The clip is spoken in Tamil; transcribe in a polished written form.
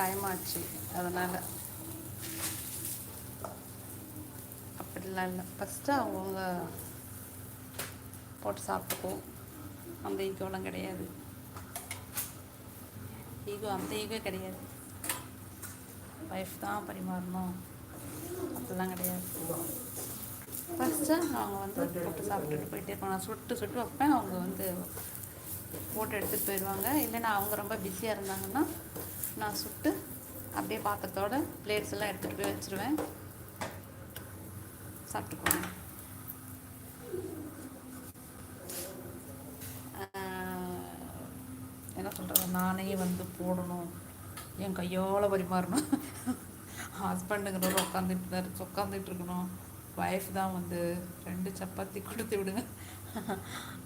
டைம் ஆச்சு. அதனால் அப்படிலாம் இல்லை. ஃபஸ்ட்டு அவங்கவுங்க போட்டு சாப்பிட்டுக்குவோம். அந்த ஈகோலாம் கிடையாது. அந்த ஈகோ கிடையாது. ஒய்ஃப் தான் பரிமாறணும் அப்படிலாம் கிடையாது. ஃபஸ்ட்டு அவங்க வந்து போட்டு சாப்பிட்டுட்டு போயிட்டே இருப்பாங்க. நான் சுட்டு சுட்டு வைப்பேன். அவங்க வந்து போட்டு எடுத்துகிட்டு போயிடுவாங்க. இல்லைன்னா அவங்க ரொம்ப பிஸியாக இருந்தாங்கன்னா நான் சுட்டு அப்படியே பாத்திரத்தோட பிளேட்ஸ் எல்லாம் எடுத்துகிட்டு போய் வச்சுருவேன். சாப்பிட்டுக்குவாங்க. என்ன சொல்கிறது, நானே வந்து போடணும், என் கையோடு பரிமாறணும். ஹஸ்பண்டுங்கிறவர் உட்காந்துட்டு இருக்கணும். ஒய்ஃப் தான் வந்து 2 சப்பாத்தி கொடுத்து விடுங்க